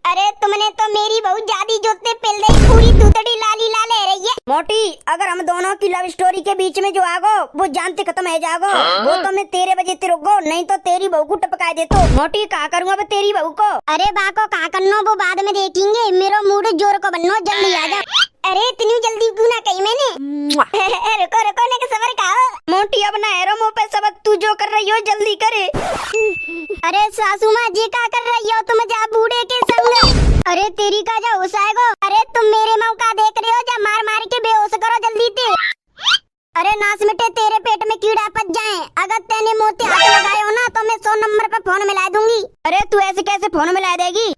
अरे तुमने तो मेरी बहुत ज्यादा जोते पिल दी, पूरी दूतड़ी लाली लाल है रही है। मोटी अगर हम दोनों की लव स्टोरी के बीच में जो आगो वो जानते खत्म है जागो। वो तो मैं तेरे वजह से रुक गो, नहीं तो तेरी बहू को टपका दे। तो मोटी कहा करूँगा अब तेरी बहू को। अरे बाको कहा करनो वो बाद में देखेंगे, मेरा मूड जोर को बननो, जल्दी आ जा। अरे इतनी जल्दी क्यों ना कही मैंने। रुको रुको ने के सबर खाओ। मोटी अब ना हेरो मुँह पे सबक, तू जो कर रही हो जल्दी करे। अरे सासू माँ जी क्या कर रही हो तुम, जा बूढ़े के संग। अरे तेरी का जा होश आएगो। अरे तुम मेरे मौका देख रहे हो, जा मार मार के बेहोश करो जल्दी ते। अरे नाच मिटे तेरे पेट में कीड़ा पच जाए, अगर तेने मोती हाथ लगाए हो ना तो मैं 100 नंबर पे फोन मिला दूंगी। अरे तू ऐसे कैसे फोन मिला देगी।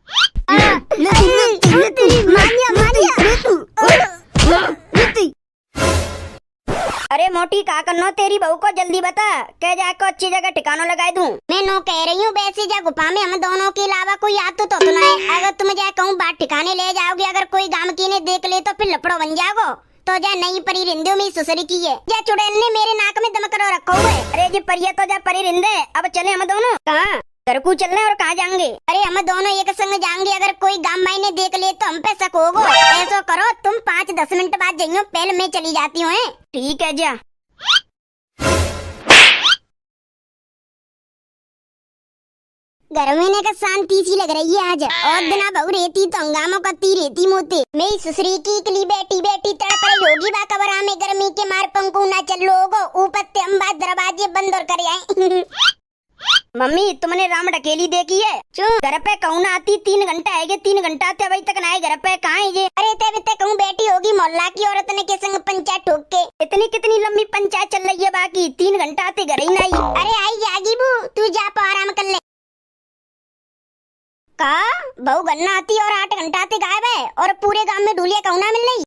अरे मोटी कहा करनो तेरी बहू को जल्दी बता, कह जाको अच्छी जगह ठिकाना लगा दूं। मैं नो कह रही हूँ वैसे जा गुफा में हम दोनों के अलावा कोई आतु तो ना है। अगर तुम जा कहूँ बात ठिकाने ले जाओगे, अगर कोई गांव की ने देख ले तो फिर लपड़ो बन जाओगो। तो जा नई परी रिंदे में सुसरी की है, जा चुड़ैल ने मेरे नाक में दम करो रखो हुए। अरे जी परिया तो जा परी रिंदे, अब चले हम दोनों। कहाँ घर को चलने और कहाँ जाएंगे। अरे हम दोनों एक संग जाएंगे, अगर कोई गांव माई ने देख ले तो हम पे शक होगो। ऐसा करो तुम 5-10 मिनट बाद जाइयो, पहले मैं चली जाती हूँ। ठीक है जा। घर में ने का शांति सी लग रही है आज, और दिना बहु रहती तो हंगामा करती रहती मोते। मैं सुसरी की कली बैठी बैठी तड़प रही होगी बा कबरा में, गर्मी के मार पंखू ना चल लोगो, ऊपर ते हम बात दरवाजे बंद और कर आए। मम्मी तुमने राम ढकेली देखी है। घर पे कहूँ ना आती 3 घंटा है, 3 घंटा आते अभी तक ना आए घर पे, कहाँ है ये। अरे ते कहूँ बैठी होगी मोहल्ला की औरत ने के संग पंचायत ठोक के। इतनी कितनी लंबी पंचायत चल रही है, बाकी 3 घंटा आते घर ही नहीं। अरे आई जागी बू, तू जा पा आराम कर ले। का बहु गन्ना आती और 8 घंटा आते गायब है, और पूरे गांव में ढूलिया कहूँ ना मिल रही।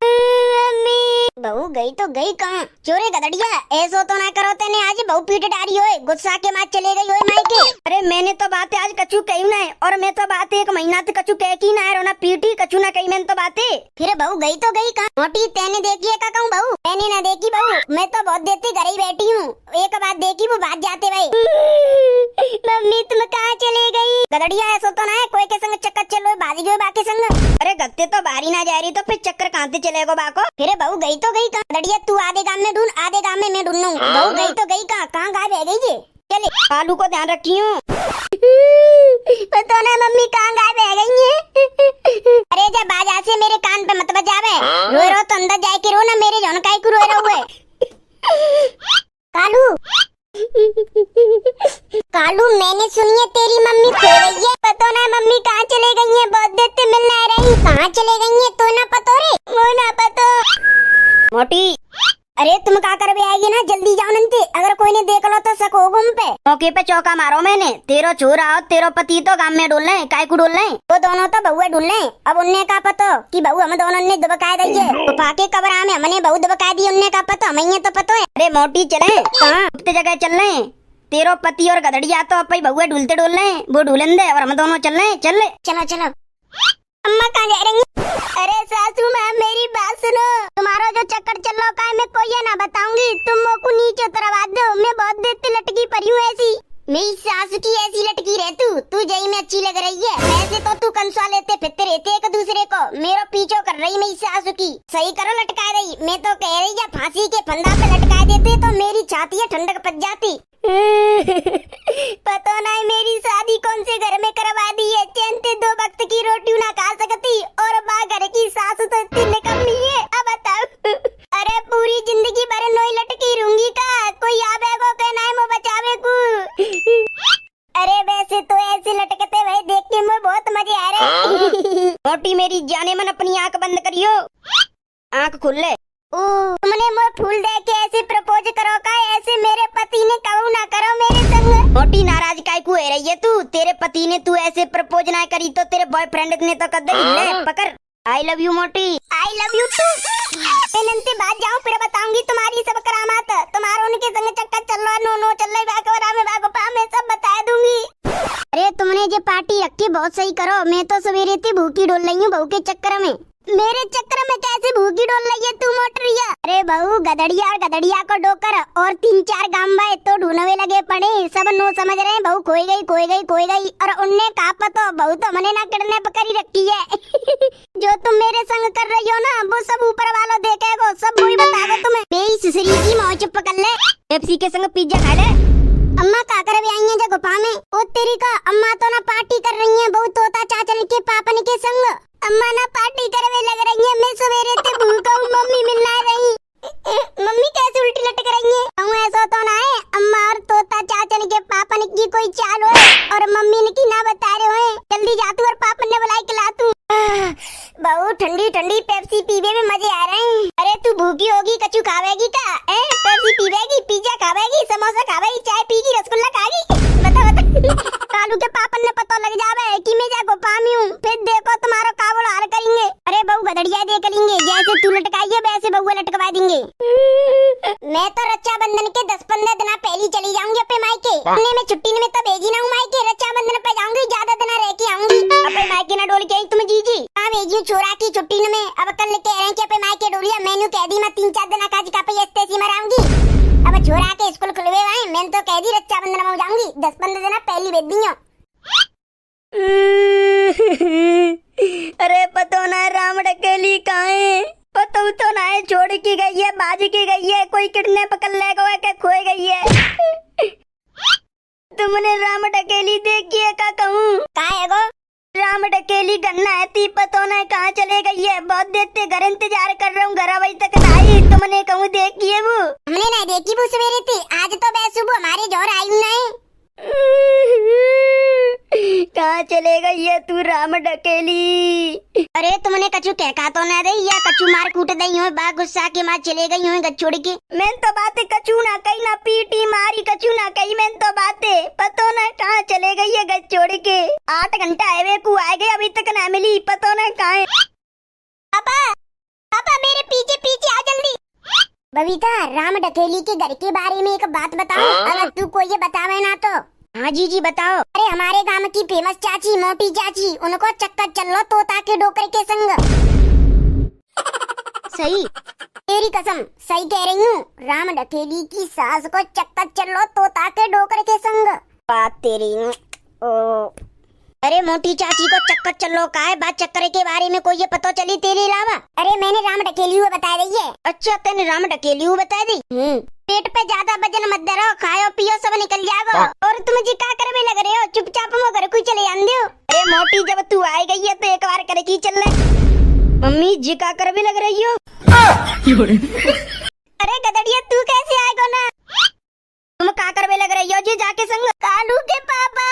बहू गई तो गई कहाँ, चोरे गदड़िया ऐसो तो ना करो, तेने आज बहु पीट डारी होए, गुस्सा के मार चले गई होए मायके। अरे मैंने तो बातें आज कछु कही ना है, और मैं तो बातें 1 महीना तक कछु कह की ना है, रोना पीटी कछु ना कही मैंने तो बातें। फिर बहू गई तो गई कहाँ। मोटी तेने देखी है का कहूँ बहू, मैंने ना देखी बहू, मैं तो बहुत देर घर ही बैठी हूँ। एक बात देखी वो बात जाते भाई। मम्मी तुम कहाँ चले गई। गदड़िया ऐसा तो ना है कोई के संग चक्कर चलो बाजी जो बाकी संग। अरे गत्ते तो बारी ना जा रही तो फिर चक्कर कहाँ से चलेगो बाको। फिर बहू गई तो गई कहाँ। गदड़िया तू आधे गांव में ढूंढ, आधे गांव में मैं ढूंढूं। बहू गई तो गई कहाँ, कहाँ गायब है गई ये। चले कालू को ध्यान रखी हूँ। पता ना मम्मी कहाँ गायब है गई है। अरे जब बाजा से मेरे कान पे मत बजावे, रोए रो तो अंदर जाए के रो ना, मेरे जौन काई को रोए रहुए। कालू कालू मैंने सुनी है तेरी मम्मी खो गई है। पता ना मम्मी कहाँ चले गई है, बहुत देर से मिलने आ रही, कहाँ चले गई है तो ना पतो रे। वो ना पतो मोटी। अरे तुम क्या कर भी आएगी ना, जल्दी जाओ नंते, अगर कोई ने देख लो तो शक होगा हम पे। मौके पे चौका मारो मैंने, तेरो छोरा और तेरो पति तो गांव में डोल रहे, काय को डोल रहे। वो दोनों तो बहुए ढूंढ रहे। अब उनने का पतो कि बहू हम दोनों ने दबका दी है, तो पाके कबरा में हमने बहू दबका दी, उनने का पतो हमें तो पतो है। अरे मोटी चले कहाँ जगह चल रहे, तेरो पति और गदड़िया तो अब बहुए ढूलते डोल रहे, वो ढूलन दे और हम दोनों चल रहे। चल चलो चलो। अम्मा कहाँ जा रही। अरे सासू माँ मेरी बात सुनो, तुम्हारा जो चक्कर चल रहा है मैं कोई ना बताऊंगी, तुम को नीचे उतरवा दो, मैं बहुत देर से लटकी पड़ी हूँ ऐसी। मेरी सासू की ऐसी लटकी रह तू जई में अच्छी लग रही है। वैसे तो तू कंसवा लेते फिरते रहते एक दूसरे को, मेरा पीछो कर रही मेरी सासू की। सही करो लटका रही, मैं तो कह रही या फांसी के फंदा पे लटका देते तो मेरी छाती है ठंडक पच जाती। पता नहीं मेरी शादी कौन से घर में करवा दी है, चैन से 2 वक्त की रोटी ना खा सकती, और माँ घर की सासू तो इतनी निकम्मी है। अब बताओ अरे पूरी जिंदगी भर नोई लटकी रहूंगी का, कोई आवेगो पे ना मो बचावे को। अरे वैसे तो ऐसे लटकते हुए देख के मुझे बहुत मजे आ रहे। मोटी मेरी जाने मन अपनी आंख बंद करियो, आंख खुल ले। तुमने मुझे फूल दे के ऐसे प्रपोज करो का, ऐसे मेरे पति ने कहूँ ना करो मेरे संग। मोटी नाराज काय को है रही है तू, तेरे पति ने तू ऐसे प्रपोज ना करी तो तेरे बॉयफ्रेंड ने तो कर दे। ले पकड़, आई लव यू मोटी। I love you too. नंते बात जाऊँ फिर बताऊंगी तुम्हारी सब करामात, तुम्हारा उनके संग चक्कर चल रहा नो चल रही बागोरा में बागोपा में सब बता दूंगी। अरे तुमने जो पार्टी रखी बहुत सही करो, मैं तो सवेरे थी भूखी डोल रही हूँ बहू के चक्कर में। मेरे चक्कर में कैसे भूखी डोल रही है तू मोटरिया। अरे बहू गदड़िया और गदड़िया को डोकर और 3-4 गांव तो ढूंढवे लगे पड़े, सब नो समझ रहे हैं बहू खोई गई खोई गई खोई गई। और उनने कहा पतो बहू तो मने ना करने पकड़ी रखी है। जो तुम मेरे संग कर रही हो ना वो सब ऊपर वालों देखेगो, सब वही बताओ तुम्हें। मेरी सुसरी की मौज चुप कर ले, पेप्सी के संग पिज्जा खा ले। अम्मा का कर भी आई है जब गुफा में। ओ तेरी का अम्मा तो ना पार्टी कर रही है बहू तोता चाचन के पापन के संग। अम्मा ना पार्टी करवे लग रही है, मैं सवेरे से भूखा हूँ, मम्मी मिलना रही। मम्मी कैसे उल्टी लटक रही है? कहूँ ऐसा तो ना है अम्मा और तोता चाचन के पापन की कोई चाल हो और मम्मी ने की ना बता रहे हो। जल्दी जा तू और पापन ने बुलाई खिला तू। बहू ठंडी ठंडी पेप्सी पीवे में मजे आ रहे हैं। अरे तू भूखी होगी कचू खावेगी का? पेप्सी पीवेगी, पिज्जा खावेगी, समोसा खावेगी, चाय पीगी, रसगुल्ला खाएगी? बता बता। कालू के पापन ने पता लग जावे कि मैं जाको पामी हूँ, फिर देखो तुम्हारा काबुल हाल करेंगे। अरे बहू गदड़िया देख लेंगे, जैसे तू लटकाई है वैसे बहू लटकवा देंगे। मैं तो रक्षाबंधन के 10-15 दिन पहले चली जाऊंगी अपने मायके। मैं छुट्टी में तो भेजी ना हूँ मायके, रक्षाबंधन पे जाऊंगी, ज्यादा दिन रह के आऊंगी। अपने मायके ना डोल के आई तुम जीजी? हाँ भेजी छोरा की छुट्टी में। अब कल कह रहे हैं कि अपने मायके डोलिया, मैंने कह दी मैं 3-4 दिन काज का पे मराऊंगी। अब छोरा के स्कूल खुलवे हुए, मैंने तो कह दी रक्षाबंधन में जाऊंगी, 10-15 दिन पहले भेज दी हूँ। अरे पतो ना राम डकेली कहाँ है? पतो तो ना है, छोड़ की गई है, बाज की गई है, कोई किडनैप पकड़ ले गया के खोई गई है। तुमने राम डकेली देखी है का कहूँ? कहाँ है वो? राम डकेली गन्ना है ती, पतो ना कहाँ चले गई है। बहुत देर से घर इंतजार कर रहा हूँ, घर अभी तक ना आई। तुमने कहूँ देखी है वो? हमने नहीं देखी वो सवेरे थी, आज तो सुबह हमारे जोर आई नहीं। कहाँ चले गई है तू राम डकेली? अरे तुमने कछु कह तो ना दे या कछु मार कूट दई हो, बा गुस्सा के मार चले गई हो गच छोड़ के। मैं तो बातें कछु ना कही, ना पीटी मारी कछु ना कही, मैं तो बातें पतो ना कहाँ चले गई है गच छोड़ के। 8 घंटा आए को आ गए, अभी तक ना मिली, पतो ना कहाँ है। पापा पापा मेरे पीछे पीछे आ जल्दी। बबीता राम डकेली के घर के बारे में एक बात बताओ, अगर तू कोई ये बतावे ना तो। हाँ जी बताओ। अरे हमारे गांव की फेमस चाची मोटी चाची, उनको चक्कर चल लो तोता के डोकर के संग। सही? तेरी कसम सही कह रही हूँ, राम डकेली की सास को चक्कर चल लो तोता के डोकर के संग। बात तेरी ओ। अरे मोटी चाची को चक्कर चलो का है, बात चक्कर के बारे में कोई ये पता चली तेरे अलावा? अरे मैंने राम डकेली हुआ बता रही है। अच्छा तेने राम डकेली हुआ बता दी? पेट पे ज्यादा वजन मत धरो, खाओ पियो सब निकल जाएगा। और तुम जी का करवे लग रहे हो, चुपचाप मो घर को चले आंदे हो। अरे मोटी जब तू आई गई है तो एक बार करे की चल ले। मम्मी जी का करवे लग रही हो? अरे गदड़िया तू कैसे आएगा ना? तुम का करवे लग रही हो जी जाके संग? कालू के पापा।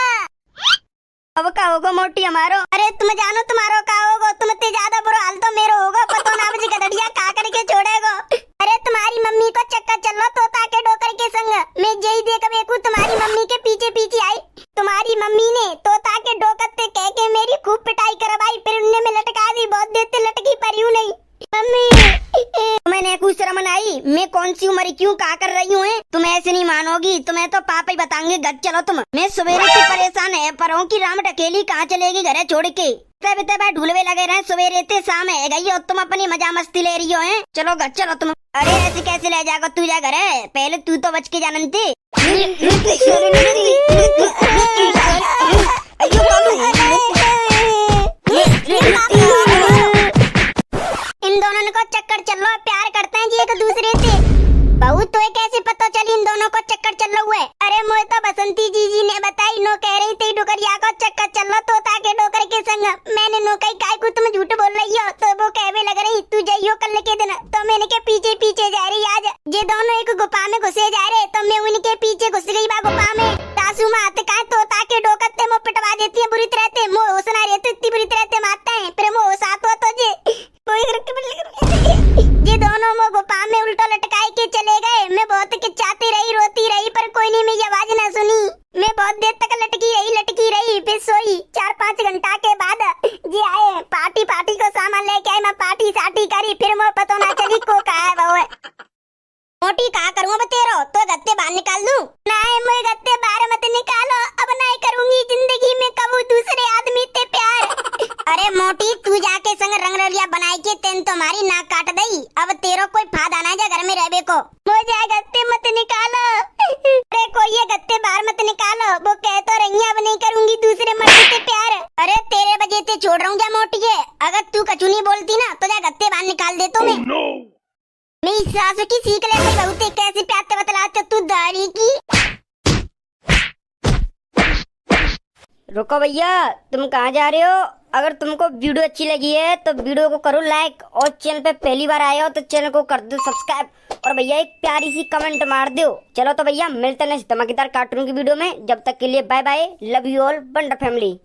अब का होगा मोटी हमारो? अरे तुम जानो तुम्हारो का होगा, तुम ते ज्यादा बुरा हाल तो मेरो होगा, पतो ना मुझे गदड़िया का करके छोड़ेगो। अरे तुम्हारी मम्मी को चक्कर चलो तोता के डोकर के संग। मैं यही देख देखूं तुम्हारी मम्मी के पीछे पीछे आई। तुम्हारी मम्मी ने तोता के डोकर से कह के मेरी खूब पिटाई करवाई, फिर उन्हें में लटका दी, बहुत देर से लटकी पर यूं नहीं। मम्मी मैंने कुछ शर्म आई, मैं कौन सी उम्र क्यों का कर रही हूँ? तुम ऐसे नहीं मानोगी, तुम्हें तो पापा ही बताएंगे। घर चलो तुम। मैं सवेरे से परेशान है पर हूँ कि राम डकेली कहाँ चलेगी घर छोड़ के। तब तब ढूलवे लगे रहे, सवेरे से शाम है गई और तुम अपनी मजा मस्ती ले रही हो हैं। चलो घर चलो तुम। अरे ऐसे कैसे ले जाओगे, तू जा घर है, पहले तू तो बच के जानती। इन दोनों को चक्कर चल रहा है, प्यार करते हैं जी एक दूसरे से। बहू तो कैसे पता चली इन दोनों को चक्कर चल रहा है? अरे मुझे तो बसंती जी ने बताई, नो कह रही थी डुकरिया को चक्कर चल रहा तोता के डोकर के संग। मैंने नो कही काय को तुम झूठ बोल रही हो, तो वो कहवे लग रही तू जाइयो कल के दिन, तो मैंने के पीछे पीछे जा रही। आज ये दोनों एक गुफा में घुसे जा रहे, तो मैं उनके पीछे घुस गई बा गुफा में। सासू माँ हाथ का तोता के डोकर ते मुँह पिटवा देती है बुरी तरह से, मुँह होशना रहते इतनी बुरी तरह से मारता है, फिर मुँह होशात हो तो ये दोनों वो गुफा में उल्टा लटकाए के चले गए। मैं बहुत किचाती रही, रोती रही, पर कोई ने मेरी आवाज ना सुनी। मैं बहुत देर तक लटकी रही, फिर सोई। 4-5 घंटा के बाद जी आए, पार्टी को सामान लेके आए, मैं पार्टी साटी करी, फिर मुझे पता ना चली को कहा है वो है। मोटी कहा करूँगा बतेरो, तो गत्ते बाहर निकाल दूं? नहीं मुझे गत्ते बाहर मत निकालो, अब नहीं करूंगी जिंदगी में कबू दूसरे आदमी से प्यार। अरे मोटी तू जाके संग रंग रुपया बनाई के तेन तो हमारी नाक काट दई। अब तेरो कोई फायदा ना जा घर में रहबे को। मुझे गत्ते मत निकालो। अरे कोई ये गत्ते बाहर मत निकालो। वो कह तो रही है अब नहीं करूंगी दूसरे मर्द से प्यार। अरे तेरे वजह से छोड़ रहा हूँ क्या मोटिए। अगर तू कचू नहीं बोलती ना तो जा गत्ते बाहर निकाल दे तो मैं। मेरी सासू की सीख ले भाई बहुत कैसे प्याते बतलाते तू दाढ़ी की। रुको भैया, तुम कहाँ जा रहे हो? अगर तुमको वीडियो अच्छी लगी है तो वीडियो को करो लाइक, और चैनल पे पहली बार आए हो तो चैनल को कर दो सब्सक्राइब, और भैया एक प्यारी सी कमेंट मार दो। चलो तो भैया मिलते हैं नेक्स्ट धमाकेदार कार्टून की वीडियो में। जब तक के लिए bye bye, love you all, wonder family.